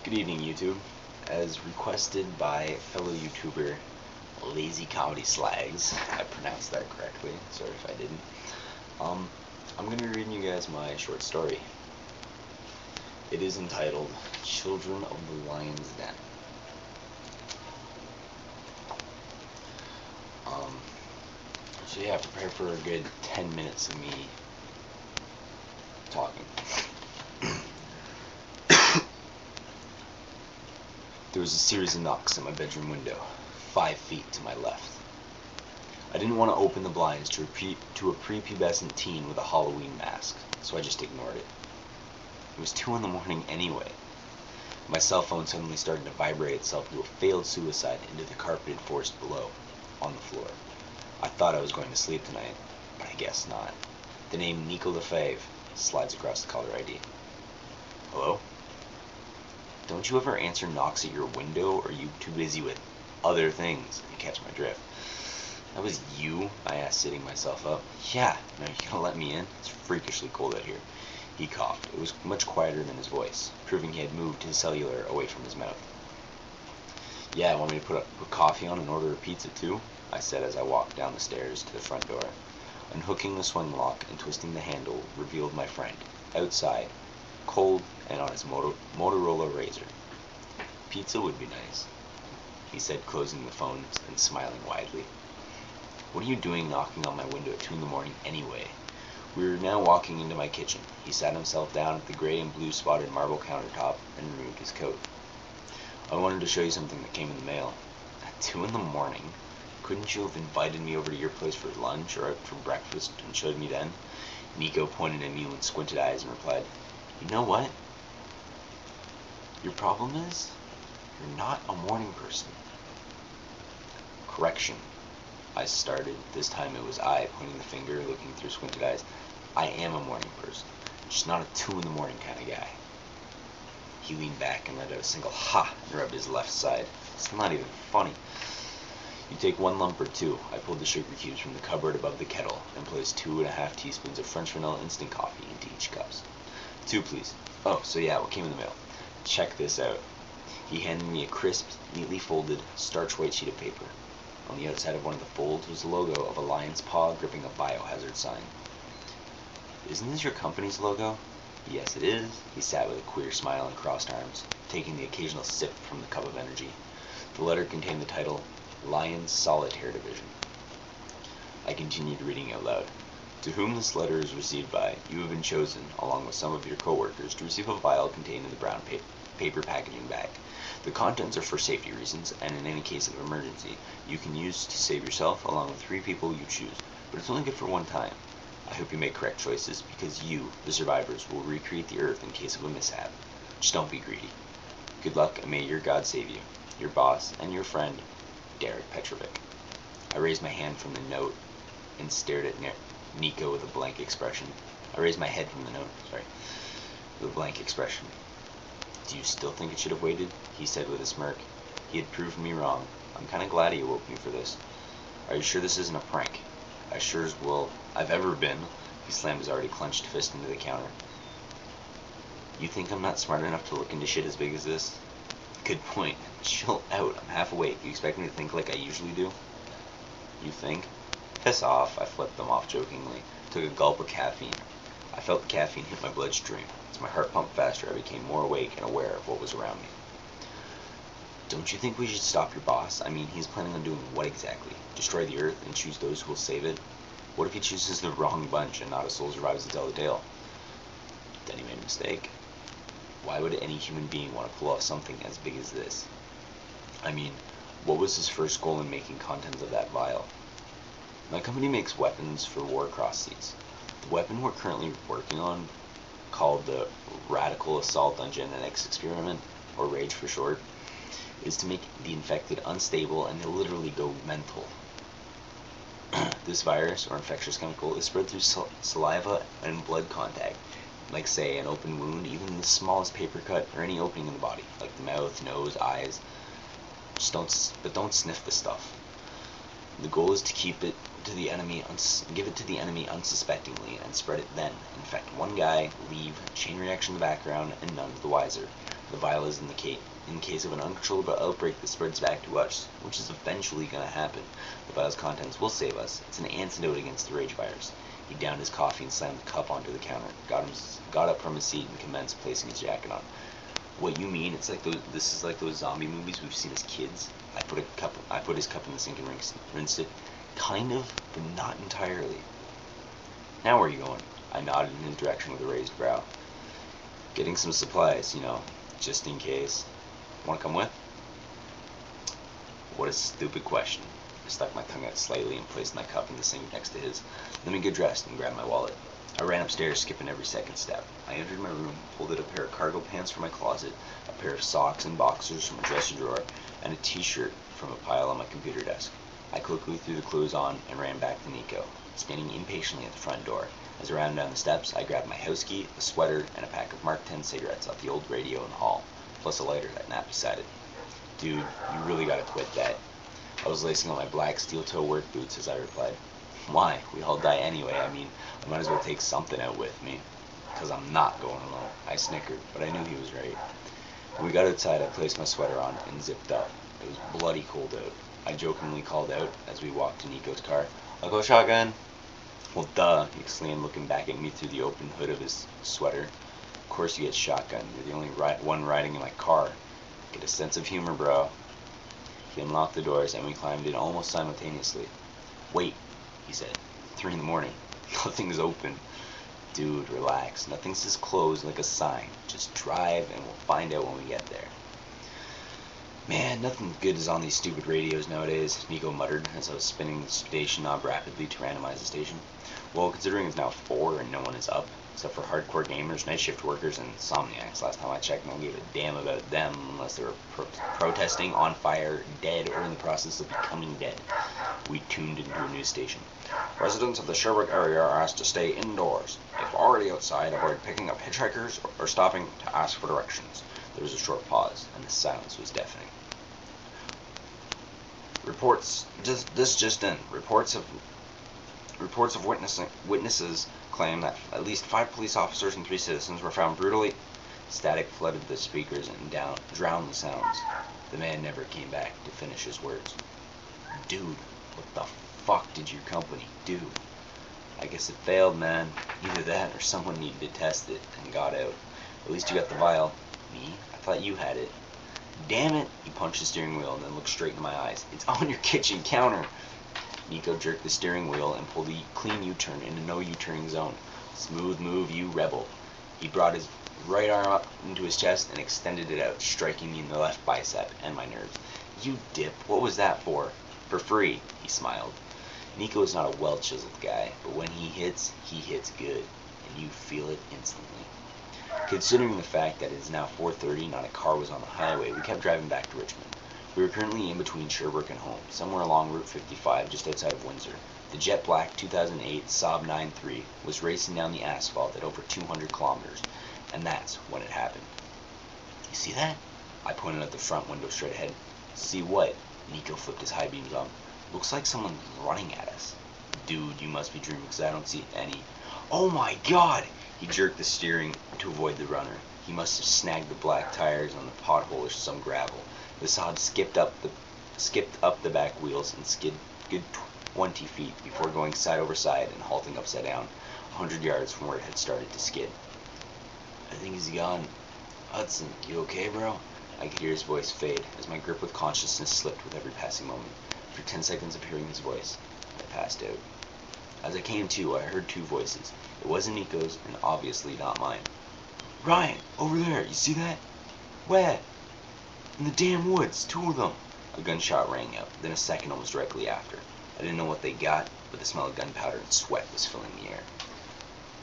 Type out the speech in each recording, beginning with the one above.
Good evening, YouTube. As requested by fellow YouTuber Lazy Comedy Slags, I pronounced that correctly, sorry if I didn't. I'm going to be reading you guys my short story. It is entitled Children of the Lion's Den. So yeah, prepare for a good 10 minutes of me talking. There was a series of knocks at my bedroom window, 5 feet to my left. I didn't want to open the blinds to a prepubescent teen with a Halloween mask, so I just ignored it. It was 2 in the morning anyway. My cell phone suddenly started to vibrate itself into a failed suicide into the carpeted forest below, on the floor. I thought I was going to sleep tonight, but I guess not. The name Nico Lefebvre slides across the caller ID. Hello? Don't you ever answer knocks at your window, or are you too busy with other things? You catch my drift. That was you? I asked, sitting myself up. Yeah, now you gonna let me in? It's freakishly cold out here. He coughed. It was much quieter than his voice, proving he had moved his cellular away from his mouth. Yeah, want me to put coffee on and order a pizza too? I said as I walked down the stairs to the front door. Unhooking the swing lock and twisting the handle revealed my friend, outside, cold and on his Motorola Razr. Pizza would be nice, he said, closing the phone and smiling widely. What are you doing knocking on my window at 2 in the morning anyway? We were now walking into my kitchen. He sat himself down at the gray and blue spotted marble countertop and removed his coat. I wanted to show you something that came in the mail. At 2 in the morning? Couldn't you have invited me over to your place for lunch or out for breakfast and showed me then? Nico pointed at me with squinted eyes and replied, You know what? Your problem is, you're not a morning person. Correction. I started. This time it was I, pointing the finger, looking through squinted eyes. I am a morning person, just not a 2 in the morning kind of guy. He leaned back and let out a single ha and rubbed his left side. It's not even funny. You take 1 lump or 2. I pulled the sugar cubes from the cupboard above the kettle and placed 2½ teaspoons of French vanilla instant coffee into each cups. 2, please. Oh, so yeah, what came in the mail? Check this out. He handed me a crisp, neatly folded, starch white sheet of paper. On the outside of one of the folds was the logo of a lion's paw gripping a biohazard sign. Isn't this your company's logo? Yes, it is. He sat with a queer smile and crossed arms, taking the occasional sip from the cup of energy. The letter contained the title, Lion's Solitaire Division. I continued reading out loud. To whom this letter is received by, you have been chosen, along with some of your co-workers, to receive a vial contained in the brown paper packaging bag. The contents are for safety reasons, and in any case of emergency, you can use to save yourself along with 3 people you choose, but it's only good for 1 time. I hope you make correct choices, because you, the survivors, will recreate the Earth in case of a mishap. Just don't be greedy. Good luck, and may your God save you. Your boss and your friend, Derek Petrovic. I raised my hand from the note and stared at Nico with a blank expression. I raised my head from the note, with a blank expression. Do you still think it should have waited? He said with a smirk. He had proved me wrong. I'm kind of glad he awoke me for this. Are you sure this isn't a prank? I sure as well I've ever been. He slammed his already clenched fist into the counter. You think I'm not smart enough to look into shit as big as this? Good point. Chill out. I'm half awake. You expect me to think like I usually do? You think? Piss off. I flipped them off jokingly. Took a gulp of caffeine. I felt the caffeine hit my bloodstream. As my heart pumped faster, I became more awake and aware of what was around me. Don't you think we should stop your boss? I mean, he's planning on doing what exactly? Destroy the Earth and choose those who will save it? What if he chooses the wrong bunch and not a soul survives to tell the tale? Then he made a mistake. Why would any human being want to pull off something as big as this? I mean, what was his first goal in making contents of that vial? My company makes weapons for war across seas. The weapon we're currently working on, called the Radical Assault on Genetics Experiment, or RAGE for short, is to make the infected unstable and they'll literally go mental. This virus, or infectious chemical, is spread through saliva and blood contact, like say an open wound, even the smallest paper cut, or any opening in the body, like the mouth, nose, eyes. Don't sniff the stuff. The goal is to give it to the enemy unsuspectingly and spread it then. Infect 1 guy, leave, chain reaction in the background, and none the wiser. The vial is in the case. In case of an uncontrollable outbreak that spreads back to us, which is eventually going to happen. The vial's contents will save us. It's an antidote against the rage virus. He downed his coffee and slammed the cup onto the counter. Got up from his seat and commenced placing his jacket on. What you mean? It's like this is like those zombie movies we've seen as kids. I put his cup in the sink and rinsed it. Kind of, but not entirely. Now where are you going? I nodded in his direction with a raised brow. Getting some supplies, just in case. Want to come with? What a stupid question. I stuck my tongue out slightly and placed my cup in the sink next to his. Let me get dressed and grab my wallet. I ran upstairs, skipping every second step. I entered my room, pulled out a pair of cargo pants from my closet, a pair of socks and boxers from a dresser drawer, and a t-shirt from a pile on my computer desk. I quickly threw the clothes on and ran back to Nico, standing impatiently at the front door. As I ran down the steps, I grabbed my house key, a sweater, and a pack of Mark 10 cigarettes off the old radio in the hall, plus a lighter that napped beside it. Dude, you really gotta quit that. I was lacing on my black steel-toe work boots as I replied. Why? We all die anyway. I might as well take something out with me. 'Cause I'm not going alone. I snickered, but I knew he was right. When we got outside, I placed my sweater on and zipped up. It was bloody cold out. I jokingly called out as we walked to Nico's car. I'll go shotgun. Well, duh, he exclaimed, looking back at me through the open hood of his sweater. Of course you get shotgun. You're the only one riding in my car. Get a sense of humor, bro. He unlocked the doors and we climbed in almost simultaneously. Wait, he said. 3 in the morning. Nothing's open. Dude, relax. Nothing says closed like a sign. Just drive and we'll find out when we get there. Man, nothing good is on these stupid radios nowadays, Nico muttered as I was spinning the station knob rapidly to randomize the station. Well, considering it's now 4 and no one is up, except for hardcore gamers, night shift workers, and insomniacs. Last time I checked, no one gave a damn about them unless they were protesting, on fire, dead, or in the process of becoming dead. We tuned into a news station. Residents of the Sherbrooke area are asked to stay indoors. If already outside, avoid picking up hitchhikers or stopping to ask for directions. There was a short pause, and the silence was deafening. Reports just in. Reports of witnesses claim that at least 5 police officers and 3 citizens were found brutally. Static flooded the speakers and drowned the sounds. The man never came back to finish his words. Dude, what the fuck did your company do? I guess it failed, man. Either that or someone needed to test it and got out. At least you got the vial. Me? I thought you had it. Damn it! He punched the steering wheel and then looked straight into my eyes. It's on your kitchen counter! Nico jerked the steering wheel and pulled a clean U-turn into no U-turning zone. Smooth move, you rebel. He brought his right arm up into his chest and extended it out, striking me in the left bicep and my nerves. You dip, what was that for? For free, he smiled. Nico is not a well-chiseled guy, but when he hits good, and you feel it instantly. Considering the fact that it is now 4:30 and not a car was on the highway, we kept driving back to Richmond. We were currently in between Sherbrooke and home, somewhere along Route 55, just outside of Windsor. The jet black 2008 Saab 9-3 was racing down the asphalt at over 200 kilometers, and that's when it happened. You see that? I pointed at the front window straight ahead. See what? Nico flipped his high beams on. Looks like someone's running at us. Dude, you must be dreaming because I don't see any. Oh my god! He jerked the steering to avoid the runner. He must have snagged the black tires on the pothole or some gravel. The Saab skipped up the back wheels and skid good 20 feet before going side over side and halting upside down, 100 yards from where it had started to skid. I think he's gone. Hudson, you okay, bro? I could hear his voice fade as my grip with consciousness slipped with every passing moment. After 10 seconds of hearing his voice, I passed out. As I came to, I heard 2 voices. It wasn't Nico's, and obviously not mine. Ryan, over there, you see that? Where? In the damn woods, 2 of them. A gunshot rang out, then a second almost directly after. I didn't know what they got, but the smell of gunpowder and sweat was filling the air.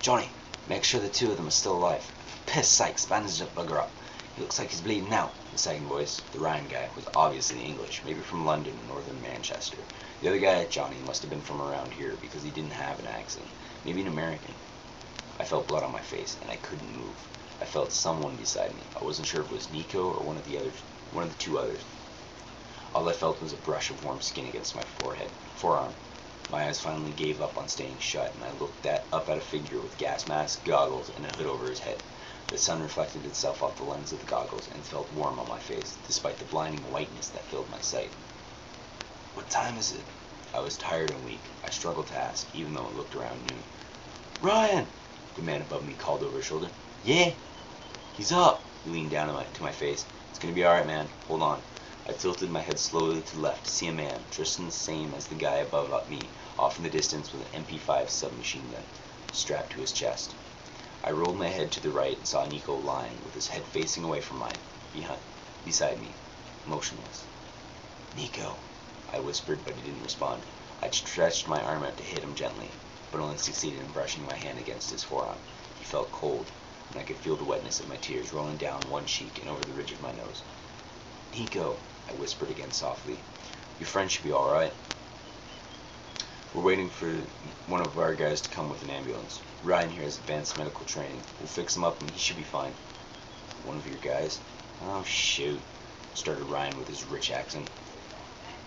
Johnny, make sure the 2 of them are still alive. For piss sakes, bandage that bugger up. He looks like he's bleeding out. The second voice, the Ryan guy, was obviously English, maybe from London or northern Manchester. The other guy, Johnny, must have been from around here because he didn't have an accent. Maybe an American. I felt blood on my face, and I couldn't move. I felt someone beside me. I wasn't sure if it was Nico or one of the 2 others. All I felt was a brush of warm skin against my forearm. My eyes finally gave up on staying shut, and I looked up at a figure with gas mask, goggles, and a hood over his head. The sun reflected itself off the lens of the goggles and felt warm on my face, despite the blinding whiteness that filled my sight. "What time is it?" I was tired and weak. I struggled to ask, even though it looked around noon. "Ryan!" The man above me called over his shoulder. "Yeah?" "He's up." He leaned down to my face. "It's gonna be alright, man. Hold on." I tilted my head slowly to the left to see a man, dressed in the same as the guy above me, off in the distance with an MP5 submachine gun, strapped to his chest. I rolled my head to the right and saw Nico lying, with his head facing away from mine, beside me, motionless. "Nico," I whispered, but he didn't respond. I stretched my arm out to hit him gently, but only succeeded in brushing my hand against his forearm. He felt cold, and I could feel the wetness of my tears rolling down one cheek and over the ridge of my nose. "Nico," I whispered again softly, "your friend should be alright. We're waiting for one of our guys to come with an ambulance. Ryan here has advanced medical training. We'll fix him up and he should be fine." "One of your guys?" "Oh, shoot," started Ryan with his rich accent.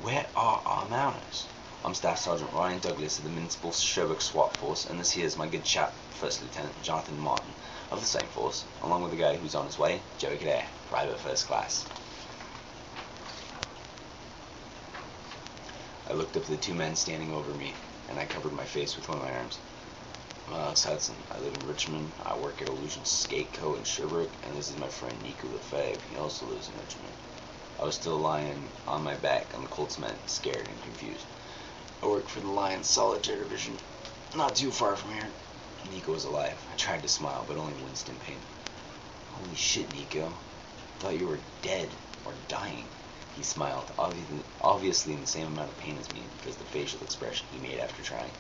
"Where are our mounties? I'm Staff Sergeant Ryan Douglas of the Municipal Sherbrooke SWAT Force, and this here is my good chap, First Lieutenant Jonathan Martin, of the same force, along with the guy who's on his way, Joey Cadet, Private First Class." I looked up at the two men standing over me, and I covered my face with one of my arms. "It's Hudson. I live in Richmond. I work at Illusion Skateco in Sherbrooke, and this is my friend Nico Lefebvre. He also lives in Richmond." I was still lying on my back on the cold cement, scared and confused. "I work for the Lions Solitaire Division, not too far from here." Nico was alive. I tried to smile, but only winced in pain. "Holy shit, Nico. I thought you were dead or dying." He smiled, obviously in the same amount of pain as me, because the facial expression he made after trying.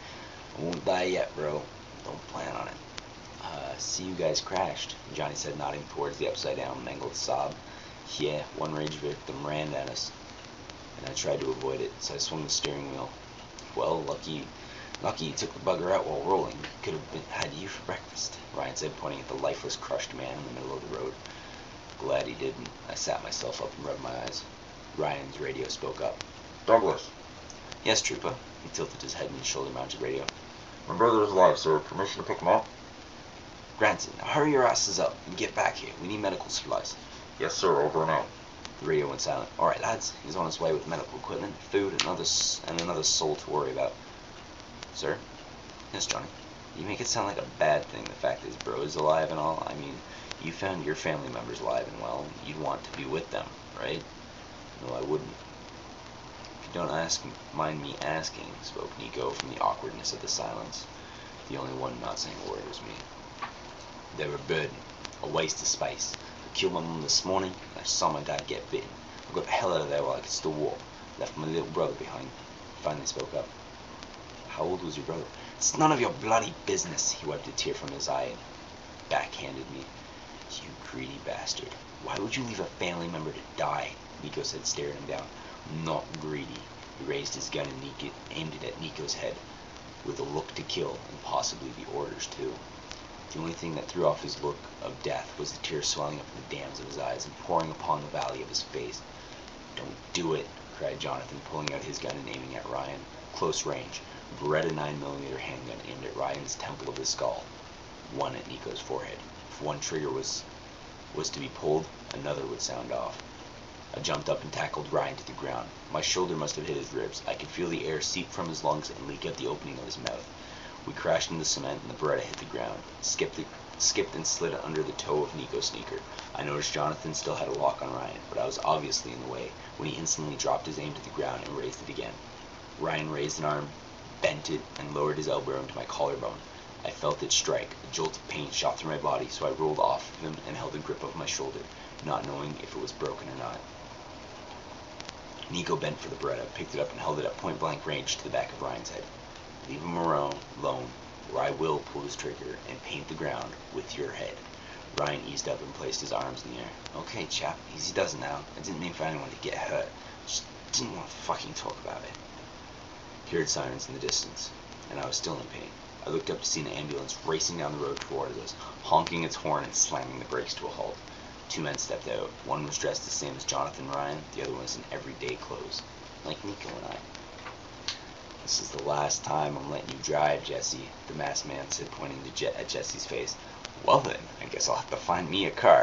"I won't die yet, bro. Don't plan on it." "See you guys crashed," Johnny said, nodding towards the upside-down, mangled sob. "Yeah, one rage victim ran at us, and I tried to avoid it, so I swung the steering wheel. Well, lucky you took the bugger out while rolling. Could have had you for breakfast," Ryan said, pointing at the lifeless, crushed man in the middle of the road. "Glad he didn't." I sat myself up and rubbed my eyes. Ryan's radio spoke up. "Douglas." "Yes, Trooper." He tilted his head in his shoulder-mounted radio. "My brother is alive, sir. Permission to pick him up?" "Granted. Now hurry your asses up and get back here. We need medical supplies." "Yes, sir. Over and out." The radio went silent. "Alright, lads. He's on his way with medical equipment, food, and another soul to worry about." "Sir?" "Yes, Johnny. You make it sound like a bad thing, the fact that his bro is alive and all. I mean, you found your family members alive and well. You'd want to be with them, right?" "No, I wouldn't." "If you don't mind me asking," spoke Nico from the awkwardness of the silence. The only one not saying a word was me. "They were a burden, a waste of space. I killed my mum this morning, and I saw my dad get bitten. I got the hell out of there while I could still walk. Left my little brother behind." Finally spoke up. "How old was your brother?" "It's none of your bloody business." He wiped a tear from his eye and backhanded me. "You greedy bastard. Why would you leave a family member to die?" Nico said, staring him down. "I'm not greedy." He raised his gun and aimed it at Nico's head, with a look to kill, and possibly the orders too. The only thing that threw off his look of death was the tears swelling up in the dams of his eyes and pouring upon the valley of his face. "Don't do it," cried Jonathan, pulling out his gun and aiming at Ryan. Close range, Beretta 9mm handgun aimed at Ryan's temple of the skull, one at Nico's forehead. If one trigger was to be pulled, another would sound off. I jumped up and tackled Ryan to the ground. My shoulder must have hit his ribs. I could feel the air seep from his lungs and leak out the opening of his mouth. We crashed into the cement and the Beretta hit the ground, skipped and slid under the toe of Nico's sneaker. I noticed Jonathan still had a lock on Ryan, but I was obviously in the way when he instantly dropped his aim to the ground and raised it again. Ryan raised an arm, bent it, and lowered his elbow into my collarbone. I felt it strike. A jolt of pain shot through my body, so I rolled off of him and held a grip of my shoulder, not knowing if it was broken or not. Nico bent for the Beretta, picked it up, and held it at point-blank range to the back of Ryan's head. "Leave him alone, or I will pull this trigger and paint the ground with your head." Ryan eased up and placed his arms in the air. "Okay, chap, easy does it now. I didn't mean for anyone to get hurt. Just didn't want to fucking talk about it." He heard sirens in the distance, and I was still in pain. I looked up to see an ambulance racing down the road towards us, honking its horn and slamming the brakes to a halt. Two men stepped out. One was dressed the same as Jonathan Ryan, the other was in everyday clothes, like Nico and I. "This is the last time I'm letting you drive, Jesse," the masked man said, pointing at Jesse's face. Well then, I guess I'll have to find me a car.